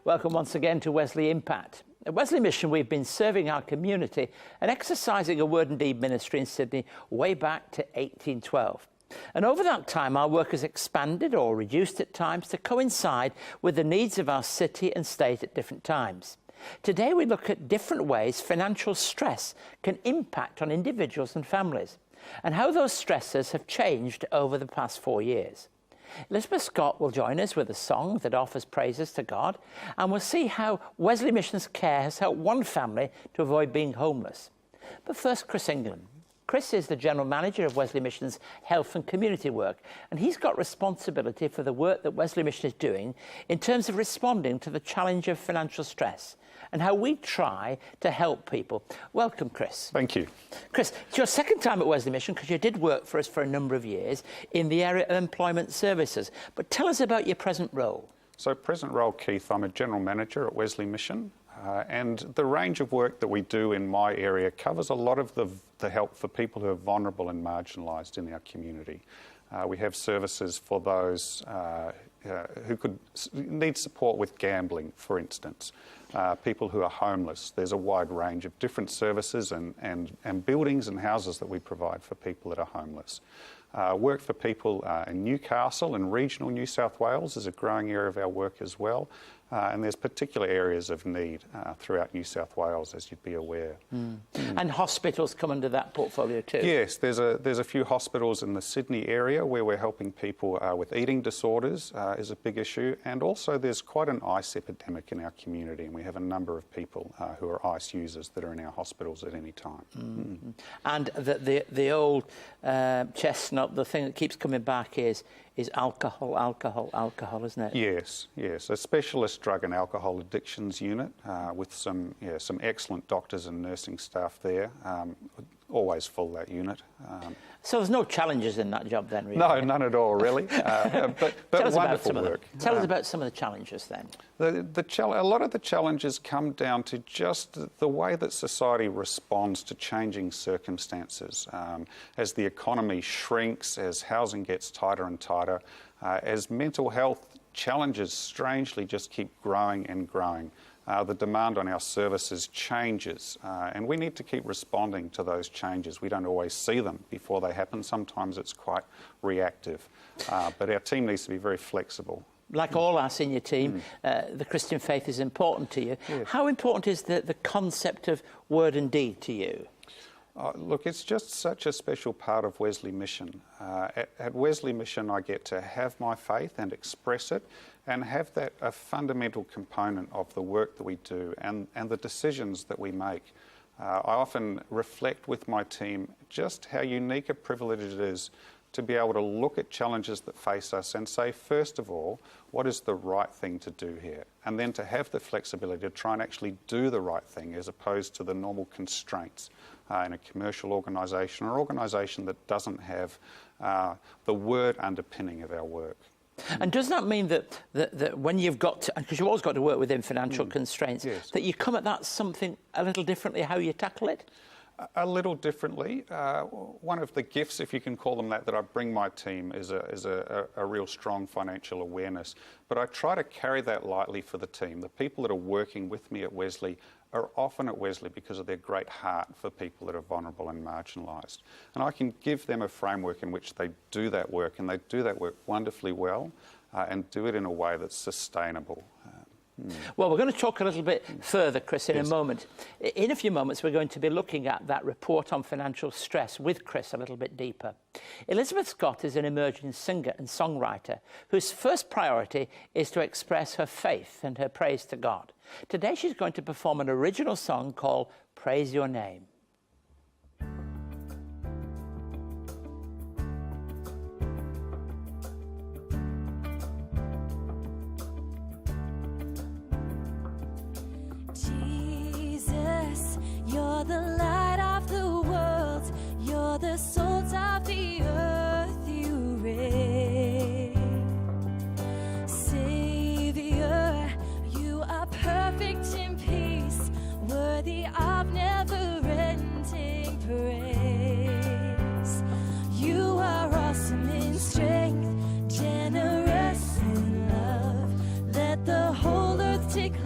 Welcome once again to Wesley Impact. At Wesley Mission, we've been serving our community and exercising a word and deed ministry in Sydney way back to 1812. And over that time, our work has expanded or reduced at times to coincide with the needs of our city and state at different times. Today, we look at different ways financial stress can impact on individuals and families, and how those stresses have changed over the past 4 years. Elizabeth Scott will join us with a song that offers praises to God, and we'll see how Wesley Mission's care has helped one family to avoid being homeless. But first, Chris England. Chris is the General Manager of Wesley Mission's Health and Community Work, and he's got responsibility for the work that Wesley Mission is doing in terms of responding to the challenge of financial stress and how we try to help people. Welcome, Chris. Thank you. Chris, it's your second time at Wesley Mission because you did work for us for a number of years in the area of employment services. But tell us about your present role. So present role, Keith, I'm a General Manager at Wesley Mission. And the range of work that we do in my area covers a lot of the help for people who are vulnerable and marginalised in our community. We have services for those who could need support with gambling, for instance. People who are homeless. There's a wide range of different services and buildings and houses that we provide for people that are homeless. Work for people in Newcastle and regional New South Wales is a growing area of our work as well. And there's particular areas of need throughout New South Wales, as you'd be aware. And hospitals come under that portfolio too? Yes, there's a few hospitals in the Sydney area where we're helping people with eating disorders is a big issue. And also there's quite an ice epidemic in our community, and we have a number of people who are ice users that are in our hospitals at any time. And the old chestnut, the thing that keeps coming back is alcohol, isn't it? Yes, yes. A specialist drug and alcohol addictions unit with some excellent doctors and nursing staff there. Always full, that unit. So there's no challenges in that job then, really? No, none at all, really. But wonderful work. Tell us about some of the challenges then. A lot of the challenges come down to just the way that society responds to changing circumstances. As the economy shrinks, as housing gets tighter and tighter, as mental health challenges strangely just keep growing and growing. The demand on our services changes, and we need to keep responding to those changes. We don't always see them before they happen. Sometimes it's quite reactive, but our team needs to be very flexible. Like all our senior team, the Christian faith is important to you. Yes. How important is the concept of word and deed to you? Look, it's just such a special part of Wesley Mission. At Wesley Mission, I get to have my faith and express it, and have that a fundamental component of the work that we do and the decisions that we make. I often reflect with my team just how unique a privilege it is to be able to look at challenges that face us and say, first of all, what is the right thing to do here? And then to have the flexibility to try and actually do the right thing as opposed to the normal constraints in a commercial organisation or organisation that doesn't have the word underpinning of our work. And does that mean that when you've got to, because you've always got to work within financial constraints, yes, that you come at that something a little differently, how you tackle it? A little differently. One of the gifts, if you can call them that I bring my team is a real strong financial awareness. But I try to carry that lightly for the team. The people that are working with me at Wesley are often at Wesley because of their great heart for people that are vulnerable and marginalised. And I can give them a framework in which they do that work, and they do that work wonderfully well and do it in a way that's sustainable. Well, we're going to talk a little bit further, Chris, in a moment. In a few moments, we're going to be looking at that report on financial stress with Chris a little bit deeper. Elizabeth Scott is an emerging singer and songwriter whose first priority is to express her faith and her praise to God. Today, she's going to perform an original song called Praise Your Name. You're the light of the world, you're the salt of the earth, you reign. Savior, you are perfect in peace, worthy of never-ending praise. You are awesome in strength, generous in love, let the whole earth declare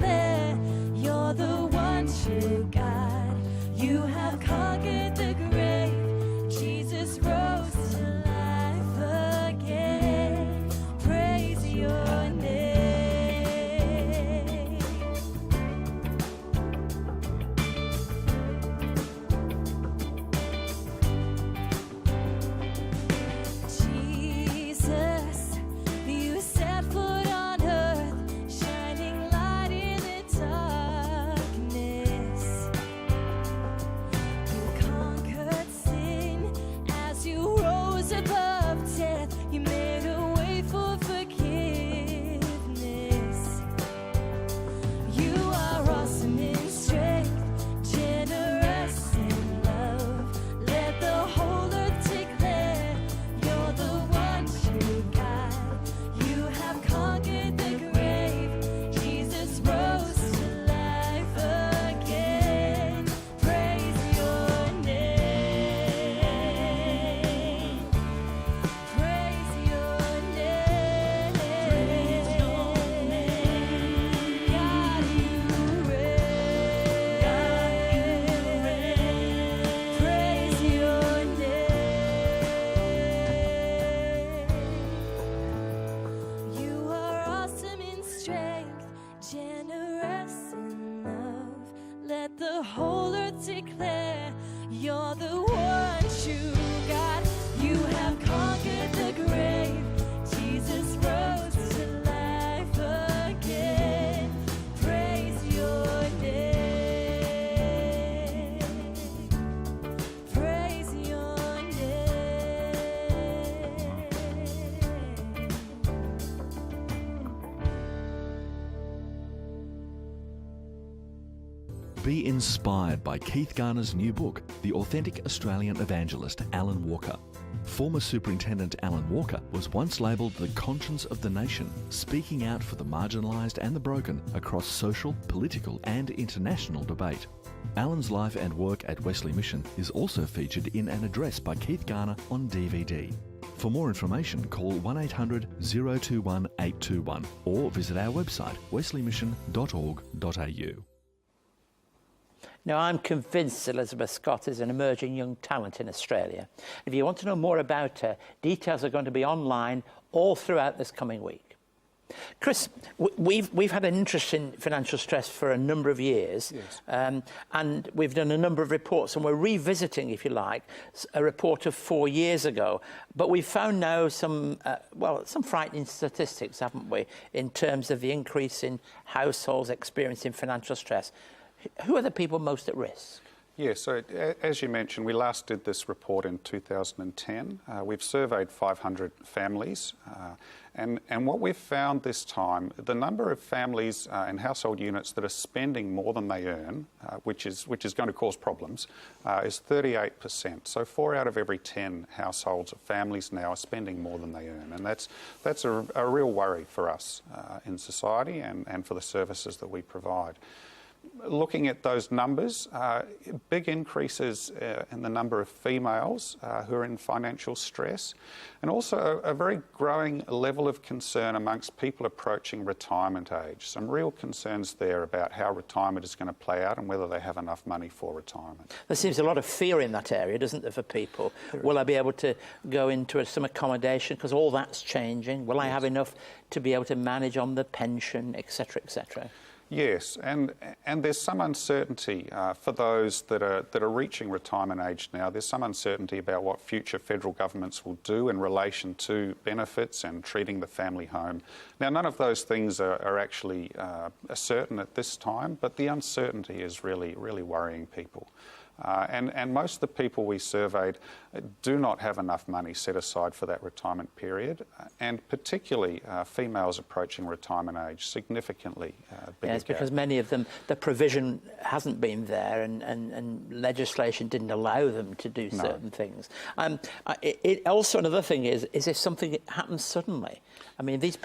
rest in love. Let the whole earth declare you're the one true God. You have conquered the grave. Jesus rose to life again. Praise your name. Praise your name. Be inspired by Keith Garner's new book, The Authentic Australian Evangelist, Alan Walker. Former Superintendent Alan Walker was once labelled the conscience of the nation, speaking out for the marginalised and the broken across social, political and international debate. Alan's life and work at Wesley Mission is also featured in an address by Keith Garner on DVD. For more information, call 1800 021 821 or visit our website wesleymission.org.au. Now, I'm convinced Elizabeth Scott is an emerging young talent in Australia. If you want to know more about her, details are going to be online all throughout this coming week. Chris, we've had an interest in financial stress for a number of years, Yes. And we've done a number of reports, and we're revisiting, if you like, a report of 4 years ago. But we've found now some frightening statistics, haven't we, in terms of the increase in households experiencing financial stress. Who are the people most at risk? Yeah, so as you mentioned, we last did this report in 2010. We've surveyed 500 families, and what we've found this time, the number of families and household units that are spending more than they earn, which is going to cause problems, is 38%. So 4 out of every 10 households or families now are spending more than they earn, and that's a real worry for us in society and for the services that we provide. Looking at those numbers, big increases in the number of females who are in financial stress, and also a very growing level of concern amongst people approaching retirement age. Some real concerns there about how retirement is going to play out and whether they have enough money for retirement. There seems a lot of fear in that area, doesn't there, for people? Will I be able to go into some accommodation because all that's changing? Will I have enough to be able to manage on the pension, etc., etc.? Yes, and there's some uncertainty for those that are reaching retirement age now. There's some uncertainty about what future federal governments will do in relation to benefits and treating the family home. Now, none of those things are actually certain at this time, but the uncertainty is really, really worrying people. And most of the people we surveyed do not have enough money set aside for that retirement period, and particularly females approaching retirement age, significantly bigger. Yes, because many of them, the provision hasn't been there, and legislation didn't allow them to do certain things. Also, another thing is if something happens suddenly. I mean, if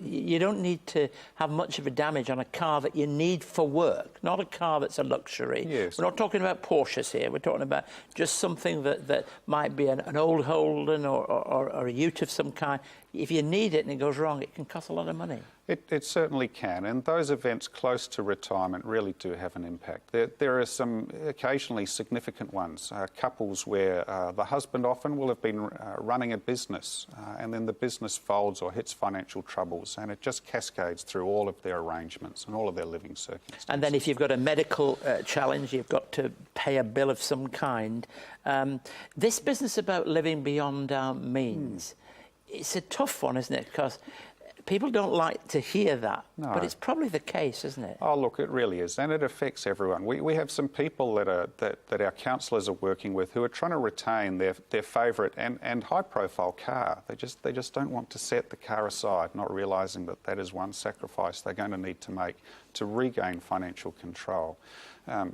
you don't need to have much of a damage on a car that you need for work, not a car that's a luxury. Yes. We're not talking about Porsches here. We're talking about just something that might be an old Holden or a Ute of some kind. If you need it and it goes wrong, it can cost a lot of money. It certainly can, and those events close to retirement really do have an impact. There are some occasionally significant ones, couples where the husband often will have been running a business and then the business folds or hits financial troubles, and it just cascades through all of their arrangements and all of their living circumstances. And then if you've got a medical challenge, you've got to pay a bill of some kind. This business about living beyond our means, it's a tough one, isn't it? Because people don't like to hear that, but it's probably the case, isn't it? Oh, look, it really is, and it affects everyone. We have some people that our counsellors are working with who are trying to retain their favourite and high-profile car. They just don't want to set the car aside, not realising that is one sacrifice they're going to need to make to regain financial control.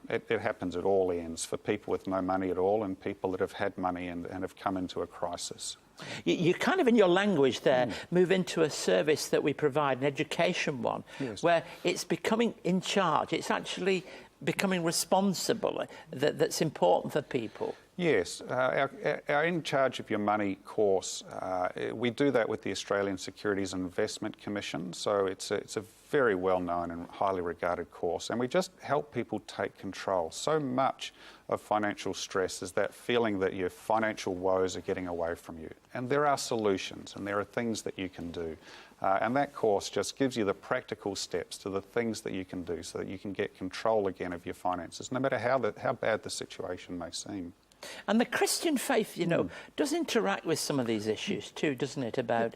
It happens at all ends, for people with no money at all and people that have had money and have come into a crisis. You kind of, in your language there, move into a service that we provide, an education one, where it's becoming in charge. It's actually becoming responsible. That's important for people. Yes, our In Charge of Your Money course, we do that with the Australian Securities and Investment Commission, so it's a very well known and highly regarded course, and we just help people take control. So much of financial stress is that feeling that your financial woes are getting away from you. And there are solutions and there are things that you can do. And that course just gives you the practical steps to the things that you can do so that you can get control again of your finances, no matter how bad the situation may seem. And the Christian faith, you know, does interact with some of these issues too, doesn't it? About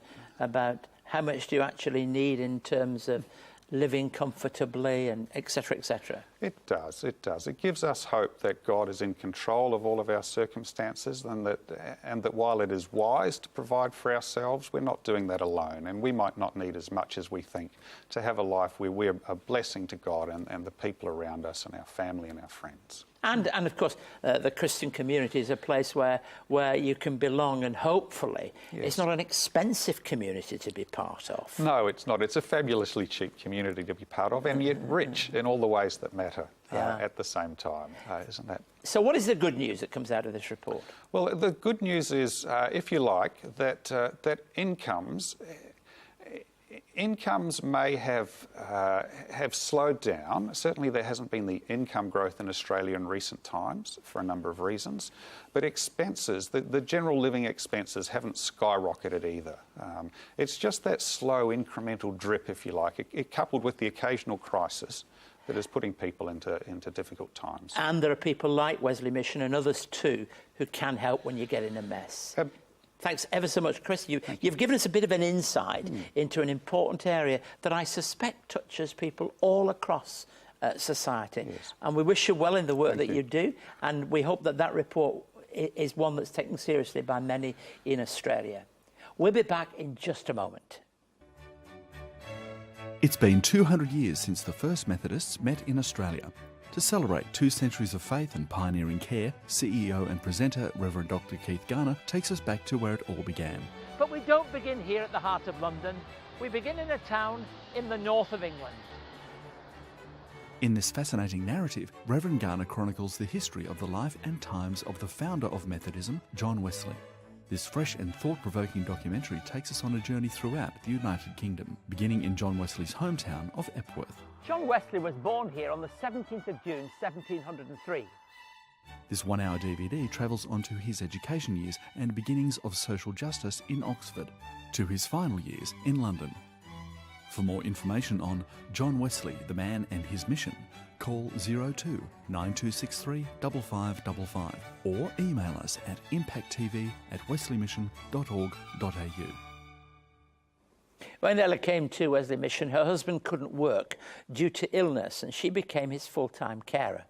how much do you actually need in terms of living comfortably and et cetera, et cetera. It does. It gives us hope that God is in control of all of our circumstances, and that while it is wise to provide for ourselves, we're not doing that alone, and we might not need as much as we think to have a life where we're a blessing to God and the people around us and our family and our friends. And of course, the Christian community is a place where you can belong, and hopefully it's not an expensive community to be part of. No, it's not. It's a fabulously cheap community to be part of, and yet rich in all the ways that matter at the same time, isn't that? So what is the good news that comes out of this report? Well, the good news is, if you like, that incomes may have slowed down. Certainly there hasn't been the income growth in Australia in recent times for a number of reasons. But expenses, the general living expenses haven't skyrocketed either. It's just that slow incremental drip, if you like, it coupled with the occasional crisis that is putting people into difficult times. And there are people like Wesley Mission and others too who can help when you get in a mess. Thanks ever so much, Chris. You've given us a bit of an insight into an important area that I suspect touches people all across society. Yes. And we wish you well in the work Thank that you do, and we hope that report is one that's taken seriously by many in Australia. We'll be back in just a moment. It's been 200 years since the first Methodists met in Australia. To celebrate 2 centuries of faith and pioneering care, CEO and presenter Reverend Dr. Keith Garner takes us back to where it all began. But we don't begin here at the heart of London. We begin in a town in the north of England. In this fascinating narrative, Reverend Garner chronicles the history of the life and times of the founder of Methodism, John Wesley. This fresh and thought-provoking documentary takes us on a journey throughout the United Kingdom, beginning in John Wesley's hometown of Epworth. John Wesley was born here on the 17th of June, 1703. This 1-hour DVD travels onto his education years and beginnings of social justice in Oxford, to his final years in London. For more information on John Wesley, the man and his mission, call 02 9263 5555 or email us at impacttv@wesleymission.org.au. When Ella came to Wesley Mission, her husband couldn't work due to illness, and she became his full-time carer.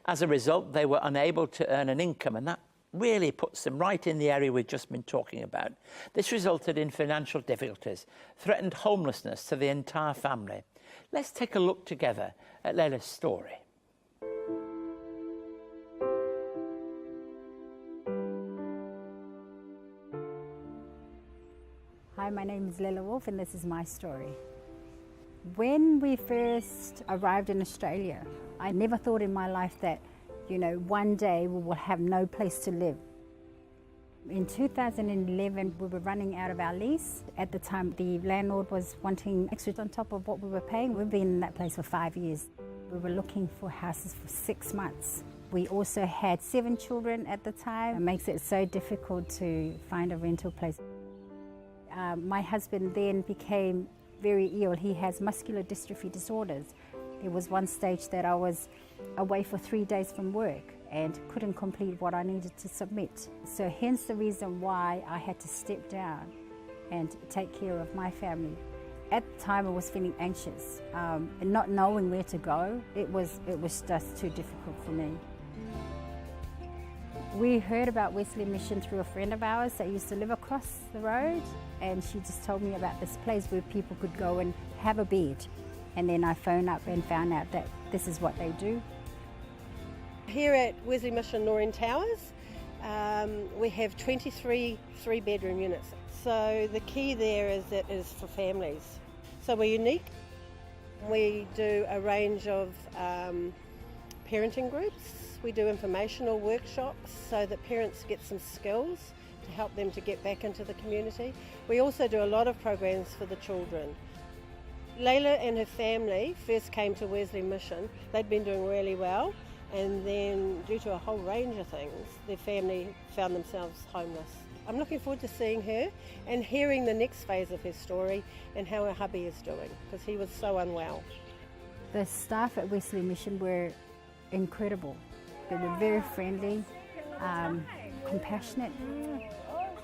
As a result, they were unable to earn an income, and that really puts them right in the area we've just been talking about. This resulted in financial difficulties, threatened homelessness to the entire family. Let's take a look together at Laylas Story. Hi, my name is Layla Wolf and this is my story. When we first arrived in Australia, I never thought in my life that, one day we will have no place to live. In 2011, we were running out of our lease. At the time, the landlord was wanting extras on top of what we were paying. We've been in that place for 5 years. We were looking for houses for 6 months. We also had 7 children at the time. It makes it so difficult to find a rental place. My husband then became very ill. He has muscular dystrophy disorders. There was one stage that I was away for 3 days from work and couldn't complete what I needed to submit. So hence the reason why I had to step down and take care of my family. At the time I was feeling anxious and not knowing where to go. It was just too difficult for me. We heard about Wesley Mission through a friend of ours that used to live across the road, and she just told me about this place where people could go and have a bed. And then I phoned up and found out that this is what they do. Here at Wesley Mission Noreen Towers, we have 23 3-bedroom units. So the key there is that it is for families. So we're unique. We do a range of parenting groups. We do informational workshops so that parents get some skills to help them to get back into the community. We also do a lot of programs for the children. Layla and her family first came to Wesley Mission. They'd been doing really well, and then due to a whole range of things, their family found themselves homeless. I'm looking forward to seeing her and hearing the next phase of her story and how her hubby is doing, because he was so unwell. The staff at Wesley Mission were incredible. They were very friendly, compassionate.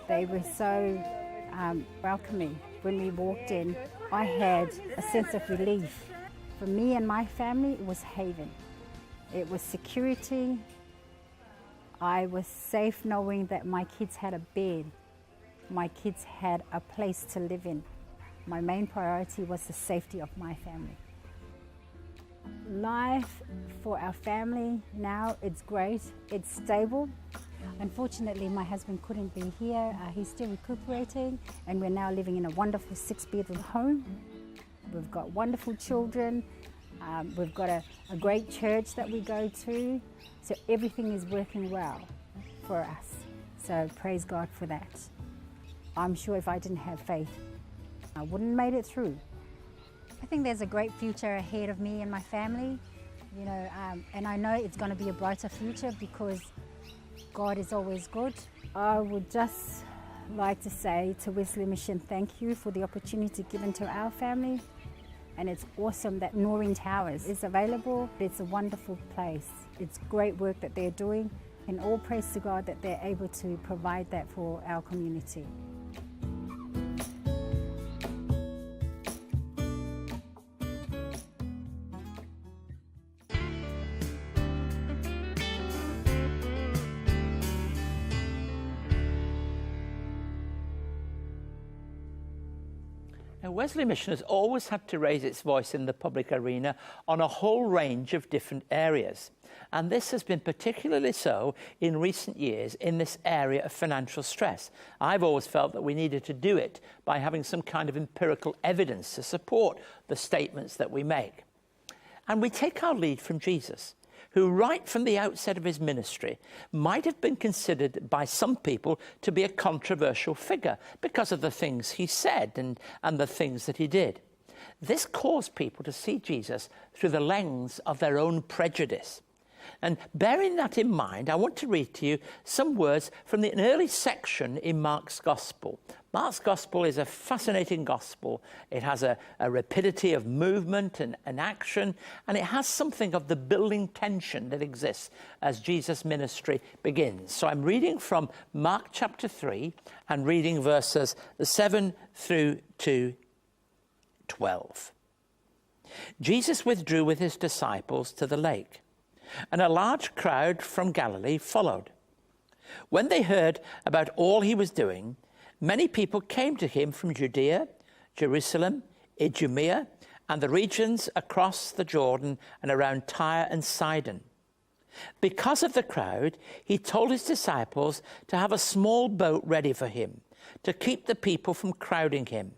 They were so welcoming. When we walked in, I had a sense of relief. For me and my family, it was haven. It was security. I was safe knowing that my kids had a bed. My kids had a place to live in. My main priority was the safety of my family. Life for our family now, it's great, it's stable. Unfortunately, my husband couldn't be here. He's still recuperating, and we're now living in a wonderful 6-bedroom home. We've got wonderful children. We've got a great church that we go to. So everything is working well for us. So praise God for that. I'm sure if I didn't have faith, I wouldn't have made it through. I think there's a great future ahead of me and my family, you know, and I know it's going to be a brighter future because God is always good. I would just like to say to Wesley Mission, thank you for the opportunity given to our family. And it's awesome that Noreen Towers is available. It's a wonderful place. It's great work that they're doing, and all praise to God that they're able to provide that for our community. Now, Wesley Mission has always had to raise its voice in the public arena on a whole range of different areas. And this has been particularly so in recent years in this area of financial stress. I've always felt that we needed to do it by having some kind of empirical evidence to support the statements that we make. And we take our lead from Jesus, who right from the outset of his ministry might have been considered by some people to be a controversial figure because of the things he said and the things that he did. This caused people to see Jesus through the lens of their own prejudice. And bearing that in mind, I want to read to you some words from an early section in Mark's Gospel. Mark's Gospel is a fascinating gospel. It has a rapidity of movement and action, and it has something of the building tension that exists as Jesus' ministry begins. So I'm reading from Mark chapter 3 and reading verses 7 through to 12. Jesus withdrew with his disciples to the lake, and a large crowd from Galilee followed. When they heard about all he was doing, many people came to him from Judea, Jerusalem, Idumea, and the regions across the Jordan and around Tyre and Sidon. Because of the crowd, he told his disciples to have a small boat ready for him, to keep the people from crowding him.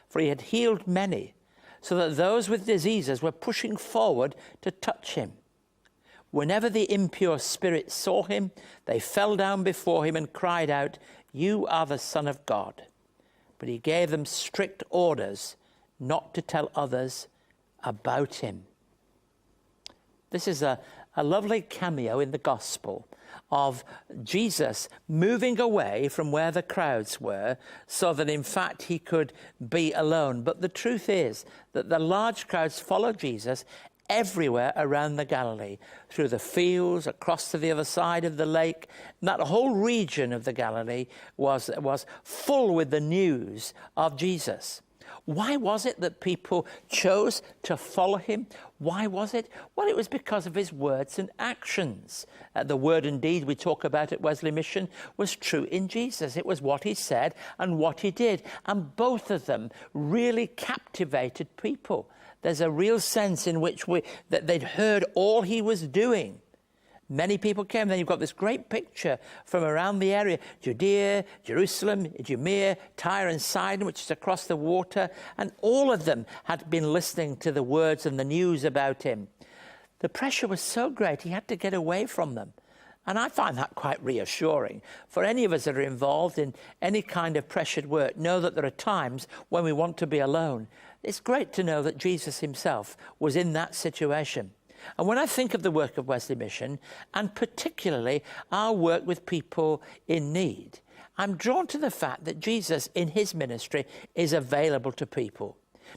For he had healed many, so that those with diseases were pushing forward to touch him. Whenever the impure spirits saw him, they fell down before him and cried out, "You are the Son of God." But he gave them strict orders not to tell others about him. This is a lovely cameo in the gospel of Jesus moving away from where the crowds were so that in fact he could be alone. But the truth is that the large crowds followed Jesus everywhere around the Galilee, through the fields, across to the other side of the lake. And that whole region of the Galilee was full with the news of Jesus. Why was it that people chose to follow him? Why was it? Well, it was because of his words and actions. The word and deed we talk about at Wesley Mission was true in Jesus. It was what he said and what he did. And both of them really captivated people. There's a real sense in which that they'd heard all he was doing. Many people came. Then you've got this great picture from around the area: Judea, Jerusalem, Idumea, Tyre and Sidon, which is across the water. And all of them had been listening to the words and the news about him. The pressure was so great, he had to get away from them. And I find that quite reassuring. For any of us that are involved in any kind of pressured work, know that there are times when we want to be alone. it's great to know that Jesus himself was in that situation. And when I think of the work of Wesley Mission, and particularly our work with people in need, I'm drawn to the fact that Jesus in his ministry is available to people.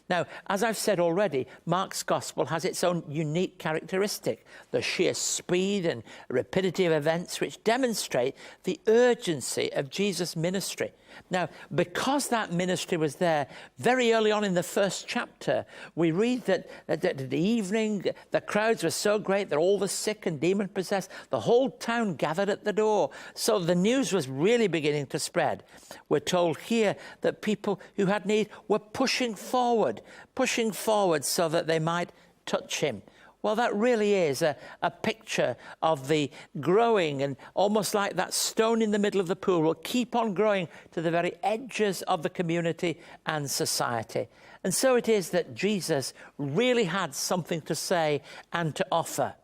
Now, as I've said already, Mark's gospel has its own unique characteristic, the sheer speed and rapidity of events which demonstrate the urgency of Jesus' ministry. Now, because that ministry was there very early on in the first chapter, we read that at the evening, the crowds were so great that all the sick and demon-possessed, the whole town gathered at the door. So the news was really beginning to spread. We're told here that people who had need were pushing forward so that they might touch him. Well, that really is a picture of the growing, and almost like that stone in the middle of the pool will keep on growing to the very edges of the community and society. And so it is that Jesus really had something to say and to offer.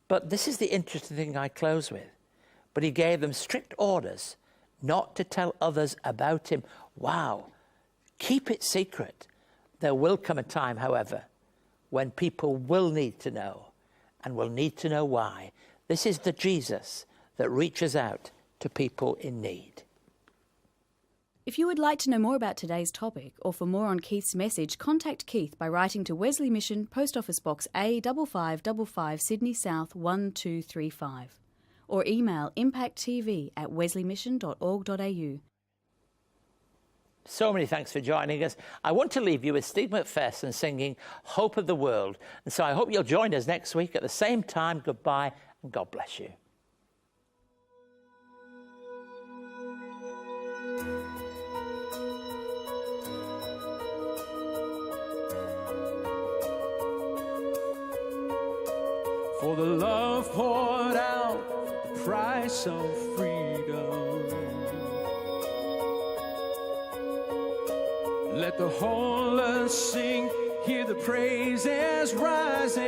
But this is the interesting thing I close with. But he gave them strict orders not to tell others about him. Wow, keep it secret. There will come a time, however, when people will need to know, and will need to know why. This is the Jesus that reaches out to people in need. If you would like to know more about today's topic, or for more on Keith's message, contact Keith by writing to Wesley Mission, Post Office Box A5555, Sydney South 1235, or email impacttv@wesleymission.org.au. So many thanks for joining us. I want to leave you with Steve McPherson singing Hope of the World. And so I hope you'll join us next week at the same time. Goodbye and God bless you. For the love poured out, the price of freedom. Let the whole earth sing, hear the praises rising.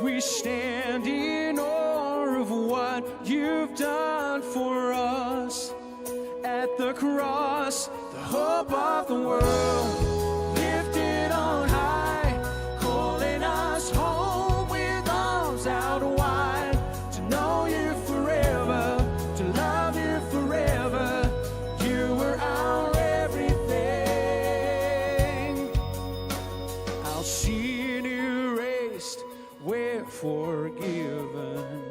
We stand in awe of what you've done for us. At the cross, the hope of the world, lifted on high, calling us home with arms out wide, to know you forever, to love you forever. You were our everything. Our sin erased, we're forgiven.